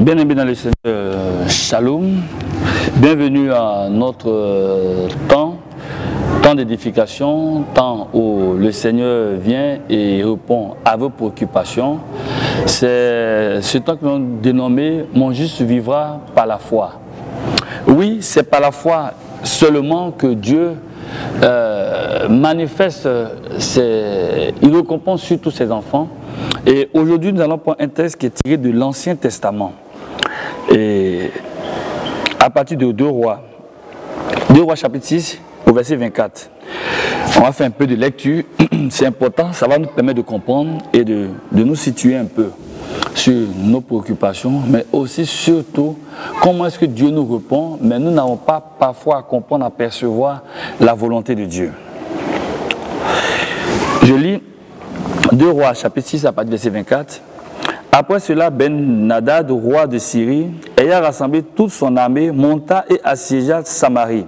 Bien-aimés dans le Seigneur, Shalom. Bienvenue à notre temps d'édification, temps où le Seigneur vient et répond à vos préoccupations. C'est ce temps que l'on dénommé « Mon juste vivra par la foi ». Oui, c'est par la foi seulement que Dieu manifeste, il récompense sur tous ses enfants. Et aujourd'hui, nous allons prendre un texte qui est tiré de l'Ancien Testament. Et à partir de 2 Rois chapitre 6 au verset 24. On va faire un peu de lecture, c'est important, ça va nous permettre de comprendre et de nous situer un peu sur nos préoccupations, mais aussi surtout comment est-ce que Dieu nous répond, mais nous n'avons pas parfois à comprendre, à percevoir la volonté de Dieu. Je lis 2 Rois chapitre 6 à partir du verset 24. Après cela, Ben-Hadad, roi de Syrie, ayant rassemblé toute son armée, monta et assiégea Samarie.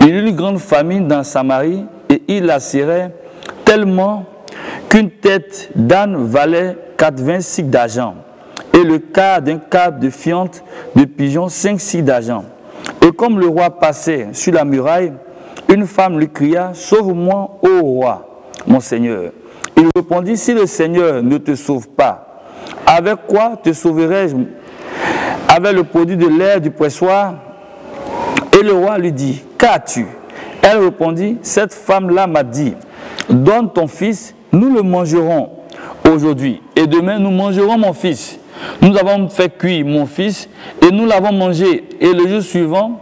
Il y eut une grande famine dans Samarie et il la serrait tellement qu'une tête d'âne valait 80 cycles d'argent et le quart d'un câble de fiente de pigeon 5 cycles d'argent. Et comme le roi passait sur la muraille, une femme lui cria « Sauve-moi, ô roi, mon Seigneur ». Il répondit « Si le Seigneur ne te sauve pas, avec quoi te sauverai-je? Avec le produit de l'air du pressoir ?» Et le roi lui dit, « Qu'as-tu » Elle répondit, « Cette femme-là m'a dit, donne ton fils, nous le mangerons aujourd'hui, et demain nous mangerons mon fils. Nous avons fait cuire mon fils, et nous l'avons mangé. Et le jour suivant,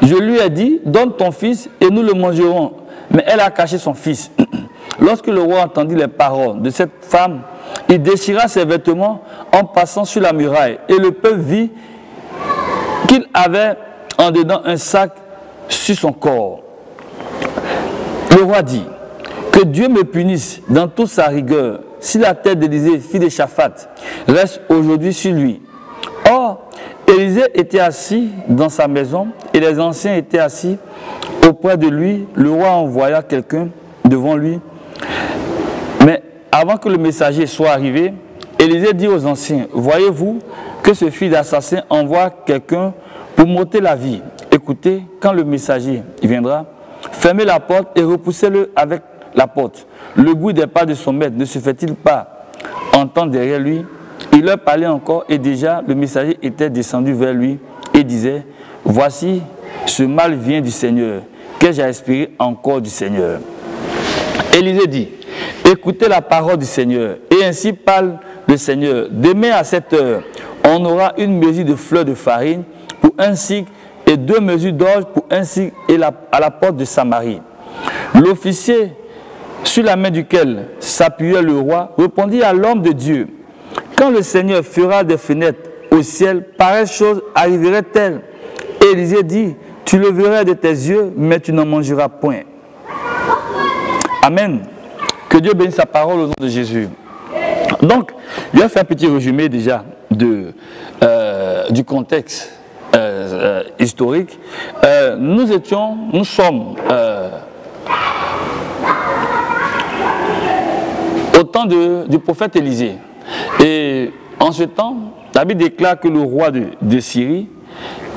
je lui ai dit, donne ton fils, et nous le mangerons. Mais elle a caché son fils. » Lorsque le roi entendit les paroles de cette femme, il déchira ses vêtements en passant sur la muraille. Et le peuple vit qu'il avait en dedans un sac sur son corps. Le roi dit, que Dieu me punisse dans toute sa rigueur, si la tête d'Élisée, fille de Shaphat, reste aujourd'hui sur lui. Or, Élisée était assis dans sa maison et les anciens étaient assis auprès de lui. Le roi envoya quelqu'un devant lui. Mais avant que le messager soit arrivé, Élisée dit aux anciens, « Voyez-vous que ce fils d'assassin envoie quelqu'un pour m'ôter la vie. Écoutez, quand le messager viendra, fermez la porte et repoussez-le avec la porte. Le bruit des pas de son maître ne se fait-il pas entendre derrière lui ?» Il leur parlait encore et déjà le messager était descendu vers lui et disait, « Voici, ce mal vient du Seigneur, qu'ai-je à espérer encore du Seigneur ?» Élisée dit, « Écoutez la parole du Seigneur, et ainsi parle le Seigneur. Demain à cette heure, on aura une mesure de fleurs de farine pour un cycle et 2 mesures d'orge pour un cycle à la porte de Samarie. » L'officier, sur la main duquel s'appuyait le roi, répondit à l'homme de Dieu, « Quand le Seigneur fera des fenêtres au ciel, pareille chose arriverait-elle » Élisée dit, « Tu le verras de tes yeux, mais tu n'en mangeras point. » Amen. Que Dieu bénisse sa parole au nom de Jésus. Donc, il a fait un petit résumé déjà du contexte historique. Nous sommes au temps du prophète Élisée. Et en ce temps, la Bible déclare que le roi de Syrie,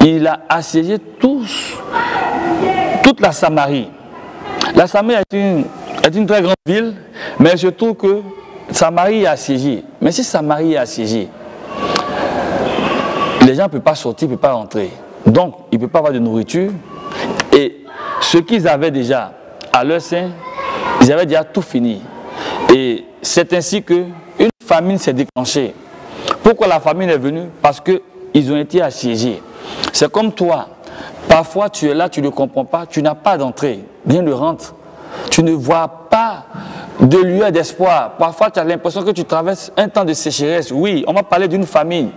il a assiégé toute la Samarie. La Samarie est une très grande ville, mais je trouve que Samarie est assiégée. Mais si Samarie est assiégée, les gens ne peuvent pas sortir, ne peuvent pas rentrer. Donc, ils ne peuvent pas avoir de nourriture. Et ce qu'ils avaient déjà à leur sein, ils avaient déjà tout fini. Et c'est ainsi qu'une famine s'est déclenchée. Pourquoi la famine est venue? Parce qu'ils ont été assiégés. C'est comme toi. Parfois, tu es là, tu ne comprends pas, tu n'as pas d'entrée. Rien ne rentre. Tu ne vois pas de lueur d'espoir. Parfois, tu as l'impression que tu traverses un temps de sécheresse. Oui, on va parler d'une famine.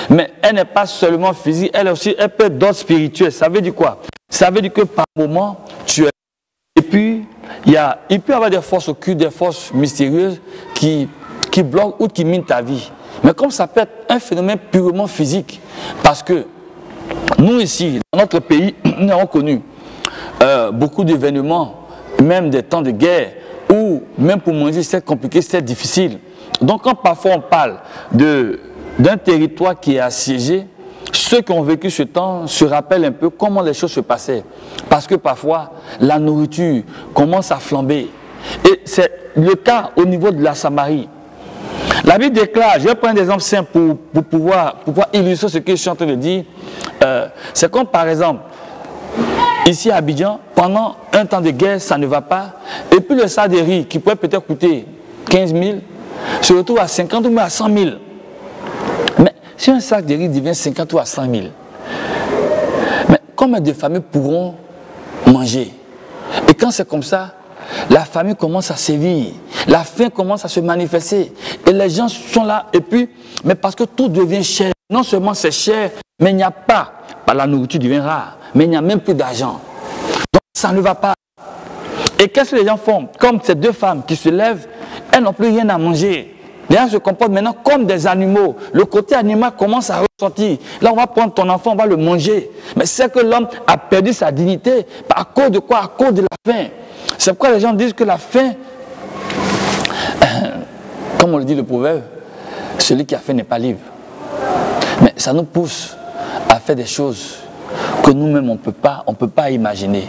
Mais elle n'est pas seulement physique, elle peut être d'ordre spirituel. Ça veut dire quoi? Ça veut dire que par moment, tu es... Et puis, il peut y avoir des forces occultes, des forces mystérieuses qui bloquent ou qui minent ta vie. Mais comme ça peut être un phénomène purement physique, parce que nous ici, dans notre pays, nous avons connu beaucoup d'événements, même des temps de guerre, où même pour manger c'était compliqué, c'était difficile. Donc quand parfois on parle de d'un territoire qui est assiégé, ceux qui ont vécu ce temps se rappellent un peu comment les choses se passaient. Parce que parfois, la nourriture commence à flamber. Et c'est le cas au niveau de la Samarie. La Bible déclare, je vais prendre des exemples simples pour pouvoir illustrer ce que je suis en train de dire. C'est comme par exemple, ici à Abidjan, pendant un temps de guerre, ça ne va pas. Et puis le sac de riz, qui pourrait peut-être coûter 15 000, se retrouve à 50 ou même à 100 000. Mais si un sac de riz devient 50 ou à 100 000, mais combien de familles pourront manger? Et quand c'est comme ça, la famille commence à sévir, la faim commence à se manifester. Et les gens sont là, et puis, mais parce que tout devient cher. Non seulement c'est cher, mais il n'y a pas. La nourriture devient rare, mais il n'y a même plus d'argent. Donc ça ne va pas. Et qu'est-ce que les gens font? Comme ces deux femmes qui se lèvent, elles n'ont plus rien à manger. Les gens se comportent maintenant comme des animaux. Le côté animal commence à ressortir. Là, on va prendre ton enfant, on va le manger. Mais c'est que l'homme a perdu sa dignité. À cause de quoi? À cause de la faim. C'est pourquoi les gens disent que la faim, comme on le dit le proverbe, celui qui a faim n'est pas libre. Mais ça nous pousse à faire des choses que nous-mêmes on ne peut pas imaginer.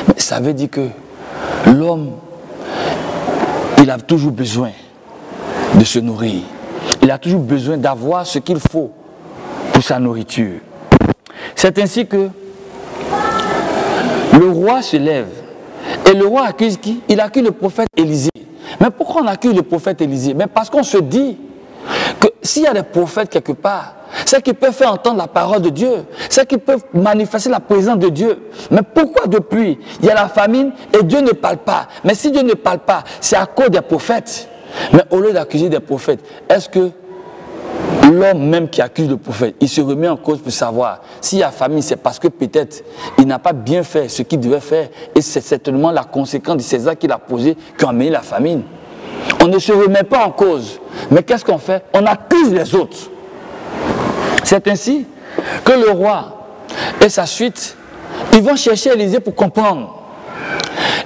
Mais ça veut dire que l'homme, il a toujours besoin de se nourrir. Il a toujours besoin d'avoir ce qu'il faut pour sa nourriture. C'est ainsi que le roi se lève. Et le roi accuse qui? Il accuse le prophète Élisée. Mais pourquoi on accuse le prophète Élisée? Mais parce qu'on se dit que s'il y a des prophètes quelque part, c'est qu'ils peuvent faire entendre la parole de Dieu, c'est qu'ils peuvent manifester la présence de Dieu. Mais pourquoi depuis, il y a la famine et Dieu ne parle pas? Mais si Dieu ne parle pas, c'est à cause des prophètes. Mais au lieu d'accuser des prophètes, est-ce que l'homme même qui accuse le prophète, il se remet en cause pour savoir s'il y a famine, c'est parce que peut-être il n'a pas bien fait ce qu'il devait faire et c'est certainement la conséquence de ces actes qu'il a posés qui ont amené la famine. On ne se remet pas en cause, mais qu'est-ce qu'on fait? On accuse les autres. C'est ainsi que le roi et sa suite, ils vont chercher Élisée pour comprendre.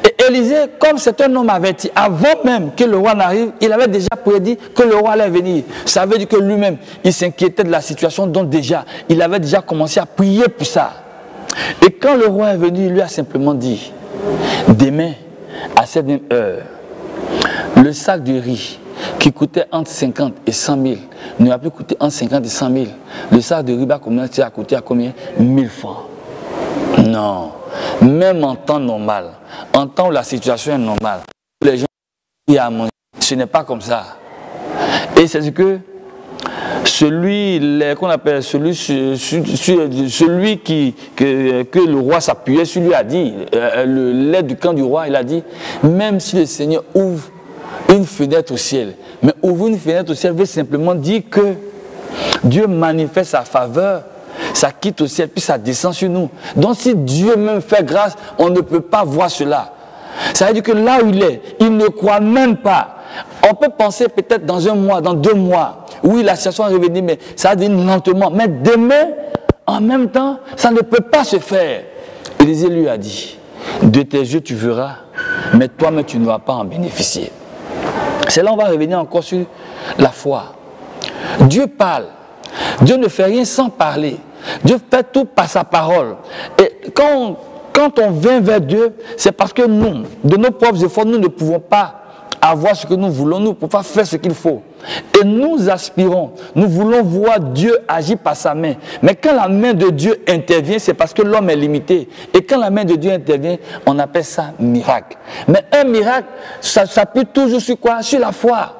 Et Élisée, comme c'est un homme averti, avant même que le roi n'arrive, il avait déjà prédit que le roi allait venir. Ça veut dire que lui-même, il s'inquiétait de la situation, donc déjà, il avait déjà commencé à prier pour ça. Et quand le roi est venu, il lui a simplement dit, demain, à cette même heure, le sac de riz qui coûtait entre 50 et 100 000 ne va plus coûter entre 50 et 100 000. Le sac de riz va commencer à coûter à combien? 1000 francs. Non. Même en temps normal, en temps où la situation est normale, où les gens ont à manger, ce n'est pas comme ça. Et c'est ce que celui que le roi s'appuyait sur lui a dit, l'aide du camp du roi, il a dit, même si le Seigneur ouvre une fenêtre au ciel, mais ouvrir une fenêtre au ciel veut simplement dire que Dieu manifeste sa faveur. Ça quitte au ciel, puis ça descend sur nous. Donc si Dieu même fait grâce, on ne peut pas voir cela. Ça veut dire que là où il est, il ne croit même pas. On peut penser peut-être dans un mois, dans 2 mois, oui, la situation va revenir, mais ça va venir lentement. Mais demain, en même temps, ça ne peut pas se faire. Élisée lui a dit, de tes yeux tu verras, mais toi-même tu ne vas pas en bénéficier. C'est là où on va revenir encore sur la foi. Dieu parle. Dieu ne fait rien sans parler. Dieu fait tout par sa parole. Et quand on vient vers Dieu, c'est parce que nous, de nos propres efforts, nous ne pouvons pas avoir ce que nous voulons, nous ne pouvons pas faire ce qu'il faut. Et nous aspirons, nous voulons voir Dieu agir par sa main. Mais quand la main de Dieu intervient, c'est parce que l'homme est limité. Et quand la main de Dieu intervient, on appelle ça miracle. Mais un miracle, ça s'appuie toujours sur quoi? Sur la foi.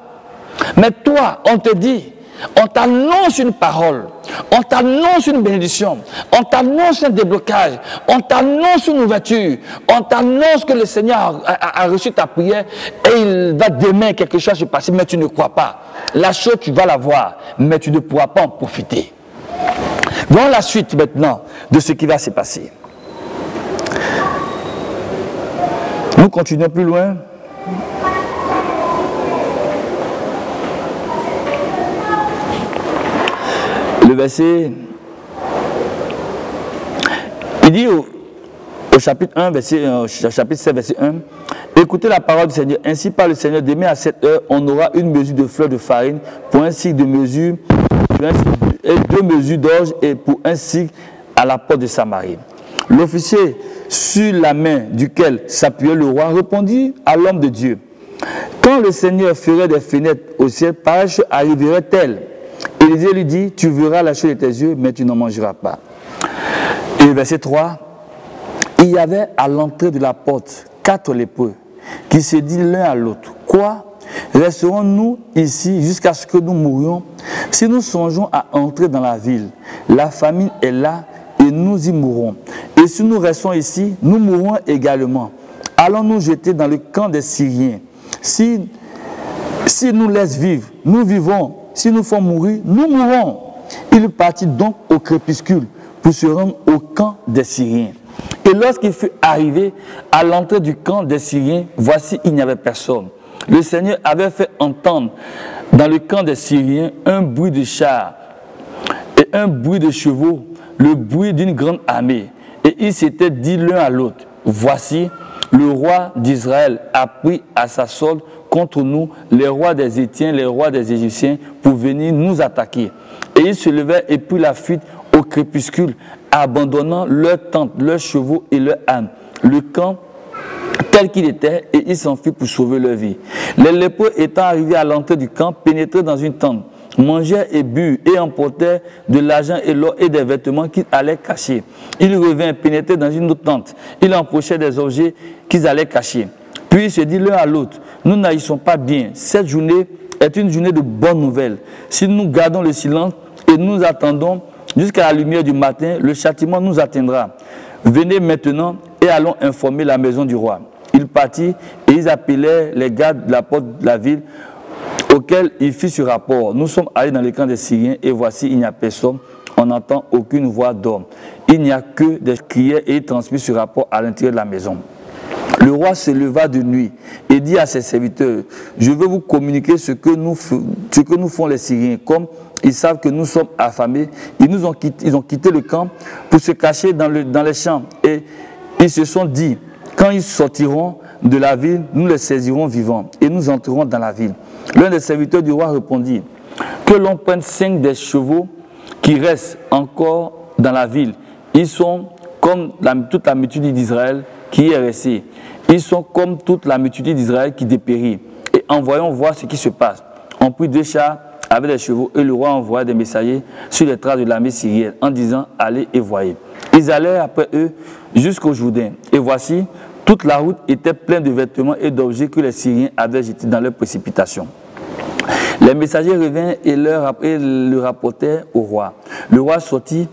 Mais toi, on te dit, on t'annonce une parole, on t'annonce une bénédiction, on t'annonce un déblocage, on t'annonce une ouverture, on t'annonce que le Seigneur a reçu ta prière et il va demain quelque chose se passer, mais tu ne crois pas. La chose, tu vas la voir, mais tu ne pourras pas en profiter. Voyons la suite maintenant de ce qui va se passer. Nous continuons plus loin. Le verset, il dit au chapitre 1, chapitre 7, verset 1, écoutez la parole du Seigneur. Ainsi parle le Seigneur, demain à cette heure, on aura une mesure de fleur de farine pour un cycle de mesure et 2 mesures d'orge et pour un cycle à la porte de Samarie. L'officier, sur la main duquel s'appuyait le roi, répondit à l'homme de Dieu: quand le Seigneur ferait des fenêtres au ciel, pareille chose arriverait-elle? Élisée lui dit: tu verras la chose de tes yeux, mais tu n'en mangeras pas. Et verset 3, il y avait à l'entrée de la porte 4 lépreux qui se disent l'un à l'autre: quoi? Resterons-nous ici jusqu'à ce que nous mourions? Si nous songeons à entrer dans la ville, la famine est là et nous y mourrons. Et si nous restons ici, nous mourrons également. Allons nous jeter dans le camp des Syriens. Si nous laissent vivre, nous vivons. Si nous font mourir, nous mourrons. Il partit donc au crépuscule pour se rendre au camp des Syriens. Et lorsqu'il fut arrivé à l'entrée du camp des Syriens, voici, il n'y avait personne. Le Seigneur avait fait entendre dans le camp des Syriens un bruit de chars et un bruit de chevaux, le bruit d'une grande armée. Et ils s'étaient dit l'un à l'autre: voici, le roi d'Israël a pris à sa solde contre nous les rois des Hétiens, les rois des Égyptiens, pour venir nous attaquer. Et ils se levèrent et prirent la fuite au crépuscule, abandonnant leurs tentes, leurs chevaux et leurs ânes. Le camp tel qu'il était, et ils s'enfuirent pour sauver leur vie. Les lépreux étant arrivés à l'entrée du camp, pénétrèrent dans une tente, mangèrent et burent et emportèrent de l'argent et l'or et des vêtements qu'ils allaient cacher. Ils revinrent pénétrer dans une autre tente. Ils empochaient des objets qu'ils allaient cacher. Puis ils se disent l'un à l'autre: nous n'agissons pas bien. Cette journée est une journée de bonnes nouvelles. Si nous gardons le silence et nous attendons jusqu'à la lumière du matin, le châtiment nous atteindra. Venez maintenant et allons informer la maison du roi. Ils partirent et ils appelèrent les gardes de la porte de la ville, auquel il fit ce rapport: nous sommes allés dans le camp des Syriens et voici, il n'y a personne, on n'entend aucune voix d'homme. Il n'y a que des crières, et il transmit ce rapport à l'intérieur de la maison. Le roi se leva de nuit et dit à ses serviteurs: je veux vous communiquer ce que nous font les Syriens. Comme ils savent que nous sommes affamés, ils ont quitté le camp pour se cacher dans les champs. Et ils se sont dit: quand ils sortiront de la ville, nous les saisirons vivants et nous entrerons dans la ville. L'un des serviteurs du roi répondit: que l'on prenne 5 des chevaux qui restent encore dans la ville. Ils sont comme toute la multitude d'Israël qui est restée. Ils sont comme toute la multitude d'Israël qui dépérit. Et envoyons voir ce qui se passe. On prit 2 chars avec des chevaux et le roi envoya des messagers sur les traces de l'armée syrienne en disant: allez et voyez. Ils allèrent après eux jusqu'au Jourdain. Et voici, toute la route était pleine de vêtements et d'objets que les Syriens avaient jetés dans leur précipitation. Les messagers revinrent et le rapportèrent au roi. Le roi sortit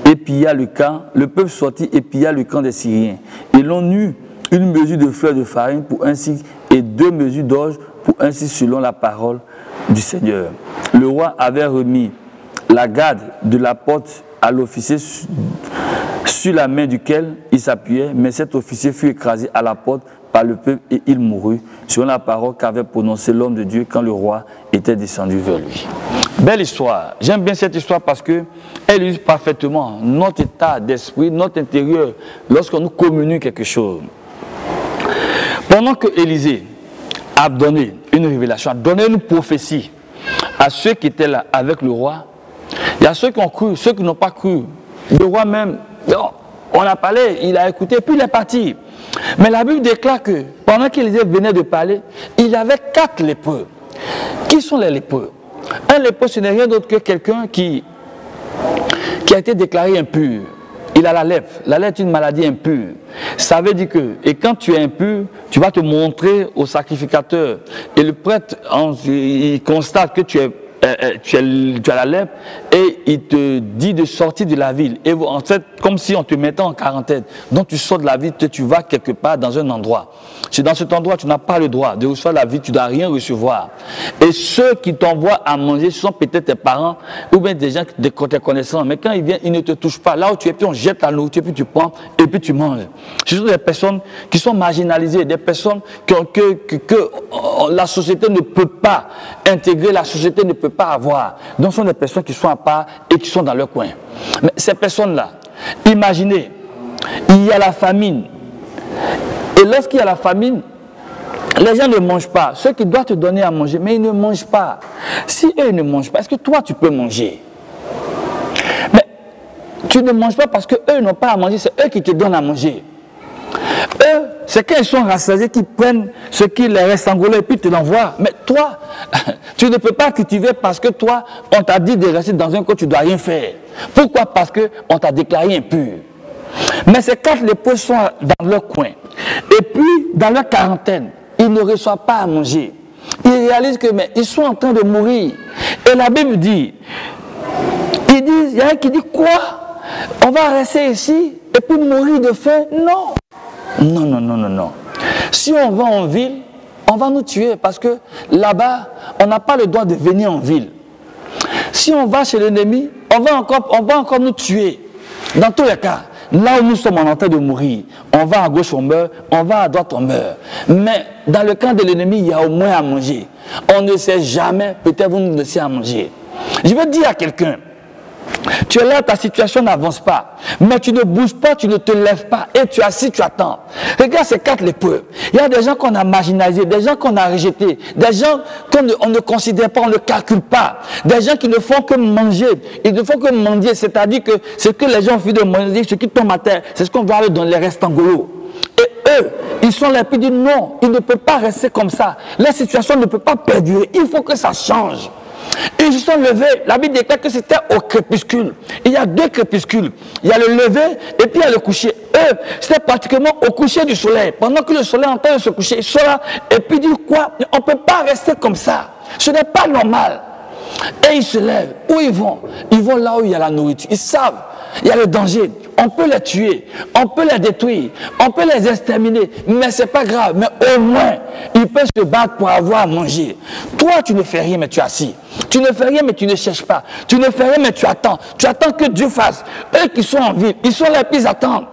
et pilla le camp. Le peuple sortit et pilla le camp des Syriens. Ils l'ont eu une mesure de fleurs de farine pour un cycle et 2 mesures d'orge pour un cycle selon la parole du Seigneur. Le roi avait remis la garde de la porte à l'officier sur la main duquel il s'appuyait, mais cet officier fut écrasé à la porte par le peuple et il mourut, selon la parole qu'avait prononcée l'homme de Dieu quand le roi était descendu vers lui. Belle histoire. J'aime bien cette histoire parce qu'elle illustre parfaitement notre état d'esprit, notre intérieur, lorsqu'on nous communique quelque chose. Pendant que Élisée a donné une révélation, a donné une prophétie à ceux qui étaient là avec le roi, il y a ceux qui ont cru, ceux qui n'ont pas cru. Le roi même, on a parlé, il a écouté, puis il est parti. Mais la Bible déclare que pendant qu'Élisée venait de parler, il y avait 4 lépreux. Qui sont les lépreux? Un lépreux, ce n'est rien d'autre que quelqu'un qui a été déclaré impur. Il a la lèpre. La lèpre est une maladie impure. Ça veut dire que, et quand tu es impur, tu vas te montrer au sacrificateur. Et le prêtre, il constate que tu as la lèpre et il te dit de sortir de la ville. Et en fait, comme si on te mettait en quarantaine. Donc tu sors de la ville, tu vas quelque part dans un endroit. C'est dans cet endroit, tu n'as pas le droit de recevoir la vie, tu ne dois rien recevoir. Et ceux qui t'envoient à manger, ce sont peut-être tes parents ou bien des gens, tes connaissances. Mais quand ils viennent, ils ne te touchent pas. Là où tu es, puis on jette la nourriture, puis tu prends et puis tu manges. Ce sont des personnes qui sont marginalisées, des personnes que la société ne peut pas intégrer, la société ne peut pas avoir. Donc ce sont des personnes qui sont à part et qui sont dans leur coin. Mais ces personnes-là, imaginez, il y a la famine. Et lorsqu'il y a la famine, les gens ne mangent pas. Ceux qui doivent te donner à manger, mais ils ne mangent pas. Si eux ne mangent pas, est-ce que toi tu peux manger? tu ne manges pas parce qu'eux n'ont pas à manger, c'est eux qui te donnent à manger. Eux, c'est quand ils sont rassasiés qu'ils prennent ce qui leur reste en gros et puis te l'envoient. Mais toi, tu ne peux pas cultiver parce que toi, on t'a dit de rester dans un coin, tu ne dois rien faire. Pourquoi? Parce qu'on t'a déclaré impur. Mais ces 4 lépreux sont dans leur coin. Et puis, dans leur quarantaine, ils ne reçoivent pas à manger. Ils réalisent que mais ils sont en train de mourir. Et la Bible dit, il y a un qui dit quoi? On va rester ici et puis mourir de faim? Non. Non, non, non, non, non. Si on va en ville, on va nous tuer parce que là-bas, on n'a pas le droit de venir en ville. Si on va chez l'ennemi, on va encore nous tuer. Dans tous les cas, là où nous sommes en train de mourir, on va à gauche, on meurt, on va à droite, on meurt. Mais dans le camp de l'ennemi, il y a au moins à manger. On ne sait jamais, peut-être vous nous laissez à manger. Je veux dire à quelqu'un, tu es là, ta situation n'avance pas, mais tu ne bouges pas, tu ne te lèves pas, et tu es assis, tu attends. Regarde ces 4 lépreux. Il y a des gens qu'on a marginalisés, des gens qu'on a rejetés, des gens qu'on ne considère pas, on ne calcule pas, des gens qui ne font que manger, ils ne font que mendier, c'est-à-dire que ce que les gens font de manger, ce qui tombe à terre, c'est ce qu'on va aller dans les restangolos. Et eux, ils sont là, puis ils disent non, ils ne peuvent pas rester comme ça, la situation ne peut pas perdurer, il faut que ça change. Ils se sont levés, la Bible déclare que c'était au crépuscule. Il y a 2 crépuscules. Il y a le lever et puis il y a le coucher. Eux, c'était pratiquement au coucher du soleil. Pendant que le soleil est en train de se coucher, ils sont là et puis ils disent quoi? On ne peut pas rester comme ça. Ce n'est pas normal. Et ils se lèvent. Où ils vont? Ils vont là où il y a la nourriture. Ils savent, il y a le danger. On peut les tuer, on peut les détruire, on peut les exterminer, mais ce n'est pas grave. Mais au moins, ils peuvent se battre pour avoir à manger. Toi, tu ne fais rien, mais tu es assis. Tu ne fais rien, mais tu ne cherches pas. Tu ne fais rien, mais tu attends. Tu attends que Dieu fasse. Eux qui sont en ville, ils sont là, puis ils attendent.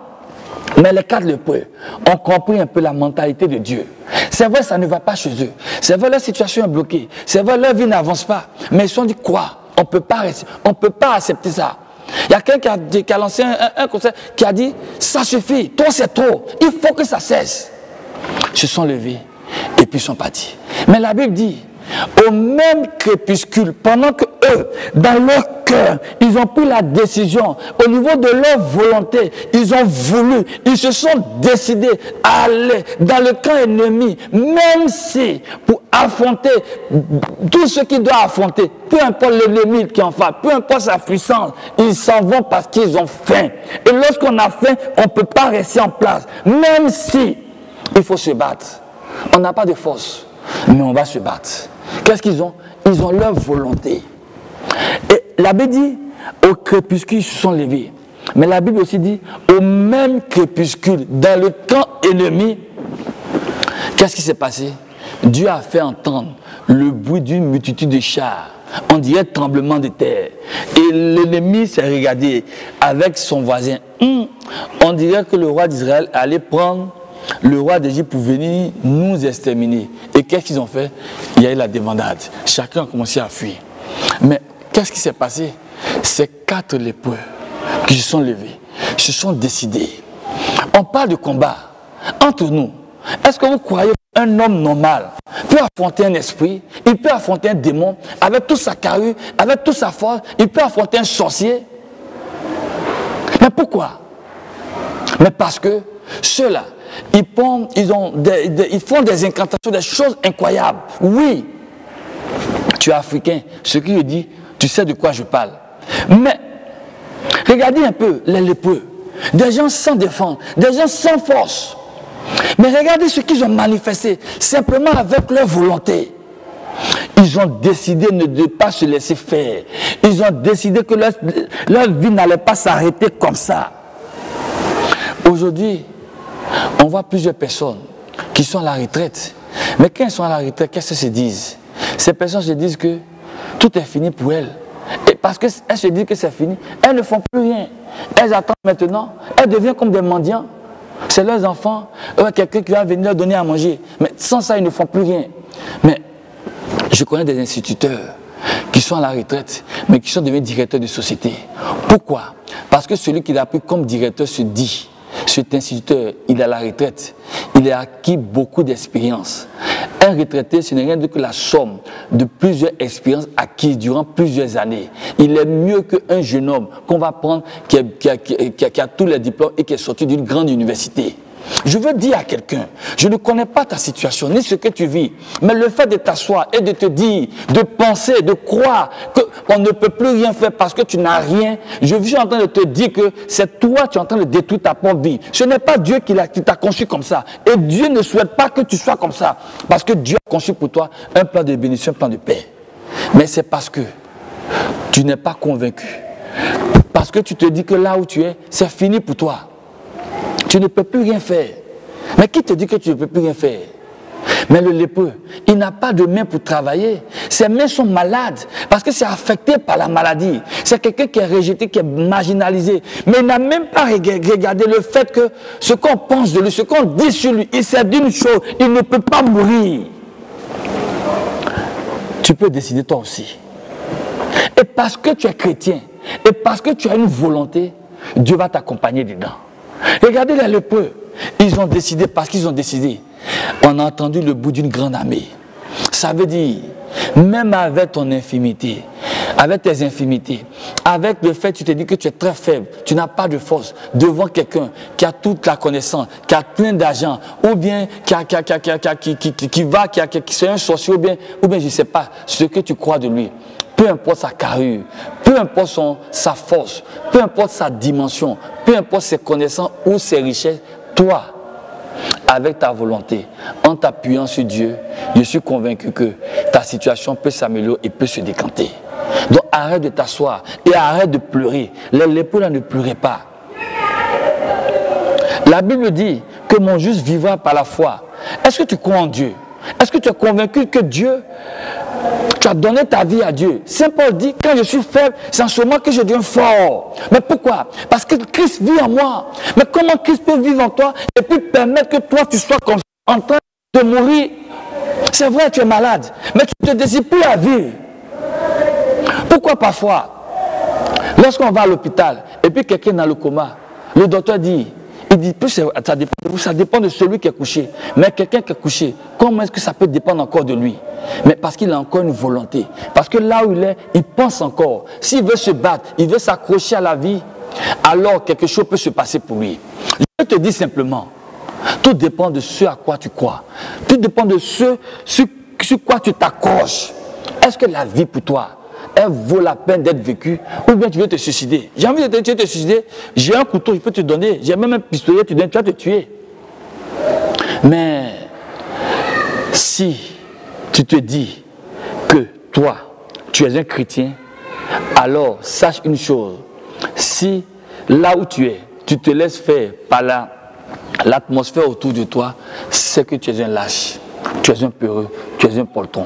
Mais les 4 lépreux ont compris un peu la mentalité de Dieu. C'est vrai, ça ne va pas chez eux. C'est vrai, leur situation est bloquée. C'est vrai, leur vie n'avance pas. Mais ils se sont dit quoi? On ne peut pas rester, on ne peut pas accepter ça. Il y a quelqu'un qui a lancé un conseil qui a dit ça suffit, toi c'est trop, il faut que ça cesse. Ils se sont levés et puis ils sont partis. Mais la Bible dit au même crépuscule, pendant que eux, dans leur cœur, ils ont pris la décision, au niveau de leur volonté, ils ont voulu, ils se sont décidés à aller dans le camp ennemi, même si pour affronter tout ce qu'ils doivent affronter, peu importe l'ennemi qui en fait, peu importe sa puissance, ils s'en vont parce qu'ils ont faim. Et lorsqu'on a faim, on ne peut pas rester en place, même si il faut se battre. On n'a pas de force, mais on va se battre. Qu'est-ce qu'ils ont? Ils ont leur volonté. Et la Bible dit, au crépuscule, ils se sont levés. Mais la Bible aussi dit, au même crépuscule, dans le camp ennemi, qu'est-ce qui s'est passé? Dieu a fait entendre le bruit d'une multitude de chars. On dirait tremblement de terre. Et l'ennemi s'est regardé avec son voisin. On dirait que le roi d'Israël allait prendre le roi d'Égypte pour venir nous exterminer. Et qu'est-ce qu'ils ont fait? Il y a eu la débandade. Chacun a commencé à fuir. Mais qu'est-ce qui s'est passé? Ces 4 lépreux qui se sont levés, se sont décidés. On parle de combat entre nous. Est-ce que vous croyez qu'un homme normal peut affronter un esprit, il peut affronter un démon avec toute sa carrure, avec toute sa force, il peut affronter un sorcier? Mais pourquoi? Mais parce que ceux-là, ils font des incantations, des choses incroyables. Oui, tu es africain, ce qui veut dire, tu sais de quoi je parle. Mais, regardez un peu les lépreux, des gens sans défense, des gens sans force. Mais regardez ce qu'ils ont manifesté, simplement avec leur volonté. Ils ont décidé de ne pas se laisser faire. Ils ont décidé que leur vie n'allait pas s'arrêter comme ça. Aujourd'hui, on voit plusieurs personnes qui sont à la retraite. Mais quand elles sont à la retraite, qu'est-ce qu'elles se disent? Ces personnes se disent que tout est fini pour elles. Et parce qu'elles se disent que c'est fini, elles ne font plus rien. Elles attendent maintenant, elles deviennent comme des mendiants. C'est leurs enfants, quelqu'un qui va venir leur donner à manger. Mais sans ça, ils ne font plus rien. Mais je connais des instituteurs qui sont à la retraite, mais qui sont devenus directeurs de société. Pourquoi? Parce que celui qui l'a pris comme directeur se dit, cet instituteur, il est à la retraite, il a acquis beaucoup d'expérience. Un retraité, ce n'est rien d'autre que la somme de plusieurs expériences acquises durant plusieurs années. Il est mieux qu'un jeune homme qu'on va prendre qui a tous les diplômes et qui est sorti d'une grande université. Je veux dire à quelqu'un, je ne connais pas ta situation, ni ce que tu vis, mais le fait de t'asseoir et de te dire, de penser, de croire qu'on ne peut plus rien faire parce que tu n'as rien, je suis en train de te dire que c'est toi qui es en train de détruire ta propre vie. Ce n'est pas Dieu qui t'a conçu comme ça. Et Dieu ne souhaite pas que tu sois comme ça, parce que Dieu a conçu pour toi un plan de bénédiction, un plan de paix. Mais c'est parce que tu n'es pas convaincu, parce que tu te dis que là où tu es, c'est fini pour toi. Tu ne peux plus rien faire. Mais qui te dit que tu ne peux plus rien faire? Mais le lépreux, il n'a pas de main pour travailler. Ses mains sont malades parce que c'est affecté par la maladie. C'est quelqu'un qui est rejeté, qui est marginalisé. Mais il n'a même pas regardé le fait que ce qu'on pense de lui, ce qu'on dit sur lui, il sait d'une chose, il ne peut pas mourir. Tu peux décider toi aussi. Et parce que tu es chrétien, et parce que tu as une volonté, Dieu va t'accompagner dedans. Regardez les lépreux, ils ont décidé, parce qu'ils ont décidé, on a entendu le bout d'une grande armée. Ça veut dire, même avec ton infimité, avec tes infimités, avec le fait que tu te dis que tu es très faible, tu n'as pas de force, devant quelqu'un qui a toute la connaissance, qui a plein d'argent, ou bien qui c'est un sorcier, ou bien je ne sais pas ce que tu crois de lui. Peu importe sa carrure, peu importe sa force, peu importe sa dimension, peu importe ses connaissances ou ses richesses, toi, avec ta volonté, en t'appuyant sur Dieu, je suis convaincu que ta situation peut s'améliorer et peut se décanter. Donc arrête de t'asseoir et arrête de pleurer. Les lépreux là ne pleuraient pas. La Bible dit que mon juste vivra par la foi. Est-ce que tu crois en Dieu? Est-ce que tu es convaincu que Dieu, tu as donné ta vie à Dieu? Saint Paul dit, quand je suis faible, c'est en ce moment que je deviens fort. Mais pourquoi? Parce que Christ vit en moi. Mais comment Christ peut vivre en toi et puis permettre que toi tu sois comme ça, en train de mourir? C'est vrai, tu es malade, mais tu ne te décides plus à vivre. Pourquoi parfois, lorsqu'on va à l'hôpital et puis quelqu'un est dans le coma, le docteur dit, il dit, plus ça dépend de celui qui est couché. Mais quelqu'un qui est couché, comment est-ce que ça peut dépendre encore de lui? Mais parce qu'il a encore une volonté. Parce que là où il est, il pense encore. S'il veut se battre, il veut s'accrocher à la vie, alors quelque chose peut se passer pour lui. Je te dis simplement, tout dépend de ce à quoi tu crois. Tout dépend de ce sur quoi tu t'accroches. Est-ce que la vie pour toi, elle vaut la peine d'être vécue, ou bien tu veux te suicider? J'ai envie de te suicider, j'ai un couteau, je peux te donner, j'ai même un pistolet, tu vas te tuer. Mais si tu te dis que toi, tu es un chrétien, alors sache une chose, si là où tu es, tu te laisses faire par l'atmosphère autour de toi, c'est que tu es un lâche, tu es un peureux, tu es un poltron.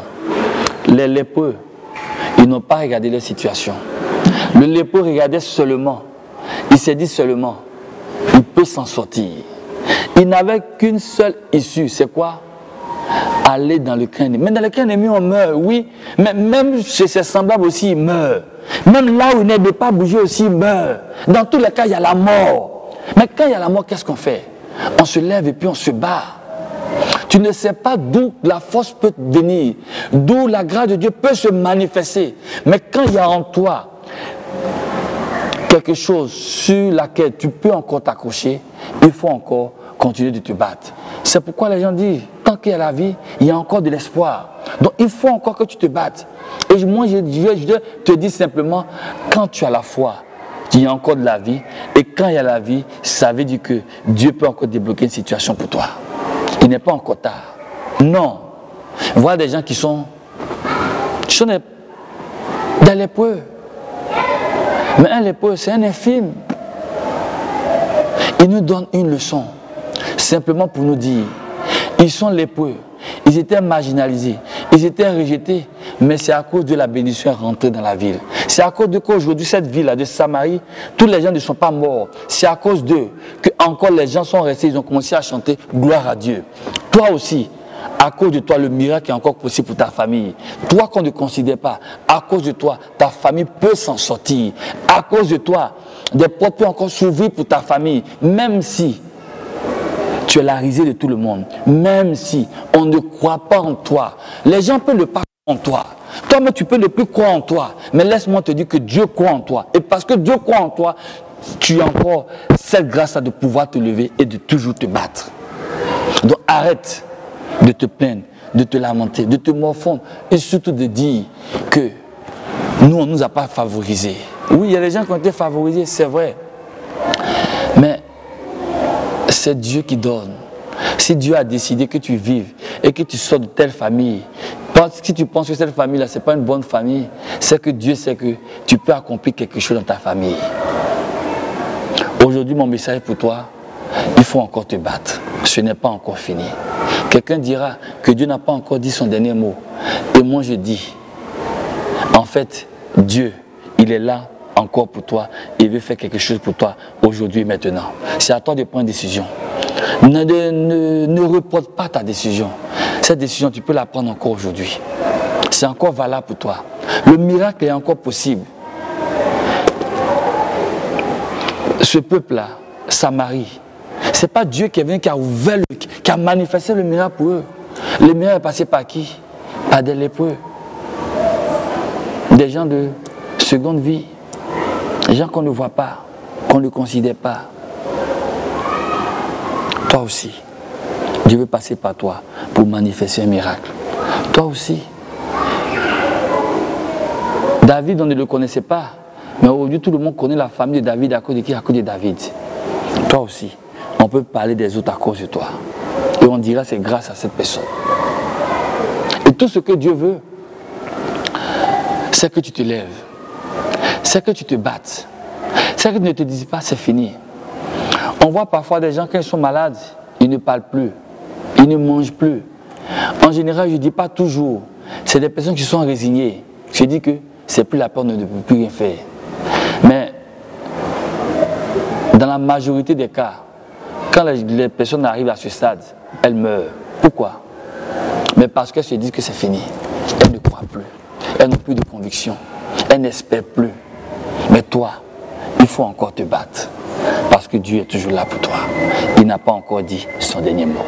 Les lépreux, ils n'ont pas regardé leur situation. Le lépreux regardait seulement. Il s'est dit seulement, il peut s'en sortir. Il n'avait qu'une seule issue, c'est quoi? Aller dans le camp ennemi. Mais dans le camp ennemi, on meurt, oui. Mais même chez ses semblables aussi, il meurt. Même là où il n'est pas bougé aussi, il meurt. Dans tous les cas, il y a la mort. Mais quand il y a la mort, qu'est-ce qu'on fait? On se lève et puis on se bat. Tu ne sais pas d'où la force peut venir, d'où la grâce de Dieu peut se manifester. Mais quand il y a en toi quelque chose sur laquelle tu peux encore t'accrocher, il faut encore continuer de te battre. C'est pourquoi les gens disent, tant qu'il y a la vie, il y a encore de l'espoir. Donc il faut encore que tu te battes. Et moi, je te dis simplement, quand tu as la foi, il y a encore de la vie. Et quand il y a la vie, ça veut dire que Dieu peut encore débloquer une situation pour toi. Il n'est pas encore tard. Non. Voilà des gens qui sont des lépreux. Mais un lépreux, c'est un infime. Il nous donne une leçon. Simplement pour nous dire, ils sont lépreux. Ils étaient marginalisés. Ils étaient rejetés. Mais c'est à cause de la bénédiction rentrée dans la ville. C'est à cause de qu'aujourd'hui, cette ville-là de Samarie, tous les gens ne sont pas morts. C'est à cause d'eux que encore les gens sont restés, ils ont commencé à chanter gloire à Dieu. Toi aussi, à cause de toi, le miracle est encore possible pour ta famille. Toi qu'on ne considère pas, à cause de toi, ta famille peut s'en sortir. À cause de toi, des portes peuvent encore s'ouvrir pour ta famille, même si Tu es la risée de tout le monde. Même si on ne croit pas en toi, les gens peuvent ne pas croire en toi. Toi-même, tu peux ne plus croire en toi. Mais laisse-moi te dire que Dieu croit en toi. Et parce que Dieu croit en toi, tu as encore cette grâce de pouvoir te lever et de toujours te battre. Donc arrête de te plaindre, de te lamenter, de te morfondre et surtout de dire que nous, on ne nous a pas favorisés. Oui, il y a des gens qui ont été favorisés, c'est vrai. Mais c'est Dieu qui donne. Si Dieu a décidé que tu vives et que tu sors de telle famille, si tu penses que cette famille-là, ce n'est pas une bonne famille, c'est que Dieu sait que tu peux accomplir quelque chose dans ta famille. Aujourd'hui, mon message pour toi, il faut encore te battre. Ce n'est pas encore fini. Quelqu'un dira que Dieu n'a pas encore dit son dernier mot. Et moi, je dis, en fait, Dieu, il est là encore pour toi. Il veut faire quelque chose pour toi aujourd'hui et maintenant. C'est à toi de prendre une décision. Ne reporte pas ta décision. Cette décision, tu peux la prendre encore aujourd'hui. C'est encore valable pour toi. Le miracle est encore possible. Ce peuple-là, Samarie, ce n'est pas Dieu qui est venu, qui a ouvert, qui a manifesté le miracle pour eux. Le miracle est passé par qui? Par des lépreux. Des gens de seconde vie. Des gens qu'on ne voit pas, qu'on ne considère pas. Toi aussi, Dieu veut passer par toi pour manifester un miracle. Toi aussi. David, on ne le connaissait pas. Mais aujourd'hui, tout le monde connaît la famille de David à cause de qui? À cause de David. Toi aussi, on peut parler des autres à cause de toi. Et on dira c'est grâce à cette personne. Et tout ce que Dieu veut, c'est que tu te lèves. C'est que tu te battes. C'est que tu ne te dises pas c'est fini. On voit parfois des gens quand ils sont malades, ils ne parlent plus. Ils ne mangent plus. En général, je ne dis pas toujours. C'est des personnes qui sont résignées. Je dis que c'est plus la peur, on ne peut plus rien faire. Mais dans la majorité des cas, quand les personnes arrivent à ce stade, elles meurent. Pourquoi? Mais parce qu'elles se disent que c'est fini. Elles ne croient plus. Elles n'ont plus de conviction. Elles n'espèrent plus. Mais toi, il faut encore te battre. Parce que Dieu est toujours là pour toi. Il n'a pas encore dit son dernier mot.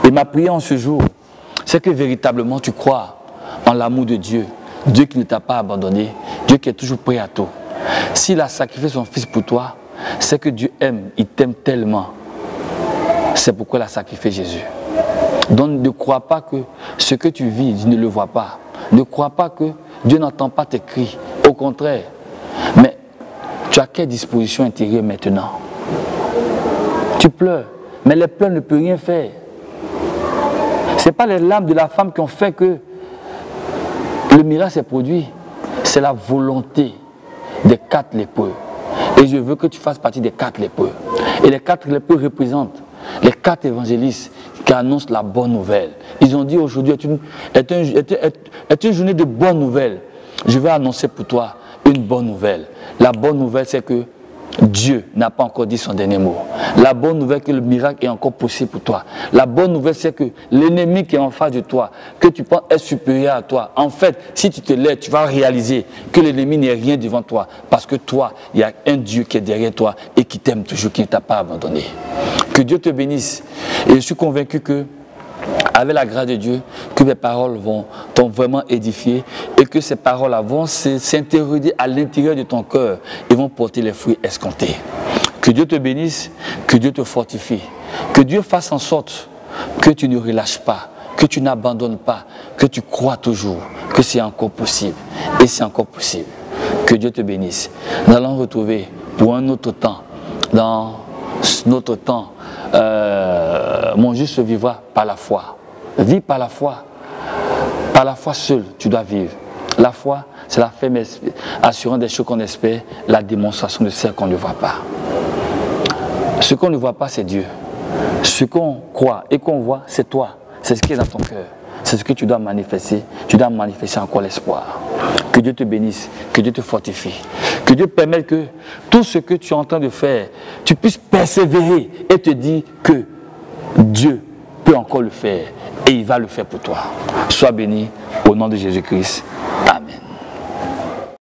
Et ma prière en ce jour, c'est que véritablement tu crois en l'amour de Dieu. Dieu qui ne t'a pas abandonné. Dieu qui est toujours prêt à tout. S'il a sacrifié son fils pour toi, c'est que Dieu aime, il t'aime tellement. C'est pourquoi il a sacrifié Jésus. Donc ne crois pas que ce que tu vis, tu ne le vois pas. Ne crois pas que Dieu n'entend pas tes cris. Au contraire. Mais tu as quelle disposition intérieure maintenant? Tu pleures, mais les pleurs ne peuvent rien faire. Ce n'est pas les larmes de la femme qui ont fait que le miracle s'est produit. C'est la volonté des 4 lépreux. Et je veux que tu fasses partie des 4 lépreux. Et les 4 lépreux représentent les 4 évangélistes qui annoncent la bonne nouvelle. Ils ont dit aujourd'hui est une journée de bonne nouvelle. Je vais annoncer pour toi une bonne nouvelle. La bonne nouvelle, c'est que Dieu n'a pas encore dit son dernier mot. La bonne nouvelle, c'est que le miracle est encore possible pour toi. La bonne nouvelle, c'est que l'ennemi qui est en face de toi, que tu penses est supérieur à toi, en fait, si tu te lèves, tu vas réaliser que l'ennemi n'est rien devant toi. Parce que toi, il y a un Dieu qui est derrière toi et qui t'aime toujours, qui ne t'a pas abandonné. Que Dieu te bénisse. Et je suis convaincu que, avec la grâce de Dieu, que mes paroles t'ont vraiment édifié et que ces paroles-là vont s'intérioriser à l'intérieur de ton cœur et vont porter les fruits escomptés. Que Dieu te bénisse, que Dieu te fortifie, que Dieu fasse en sorte que tu ne relâches pas, que tu n'abandonnes pas, que tu crois toujours que c'est encore possible et c'est encore possible. Que Dieu te bénisse. Nous allons retrouver pour un autre temps, dans notre temps, mon juste vivra par la foi. Vis par la foi. Par la foi seule, tu dois vivre. La foi, c'est la ferme assurance des choses qu'on espère, la démonstration de celles qu'on ne voit pas. Ce qu'on ne voit pas, c'est Dieu. Ce qu'on croit et qu'on voit, c'est toi. C'est ce qui est dans ton cœur. C'est ce que tu dois manifester. Tu dois manifester encore l'espoir. Que Dieu te bénisse, que Dieu te fortifie. Que Dieu permette que tout ce que tu es en train de faire, tu puisses persévérer et te dire que Dieu peut encore le faire et il va le faire pour toi. Sois béni au nom de Jésus-Christ.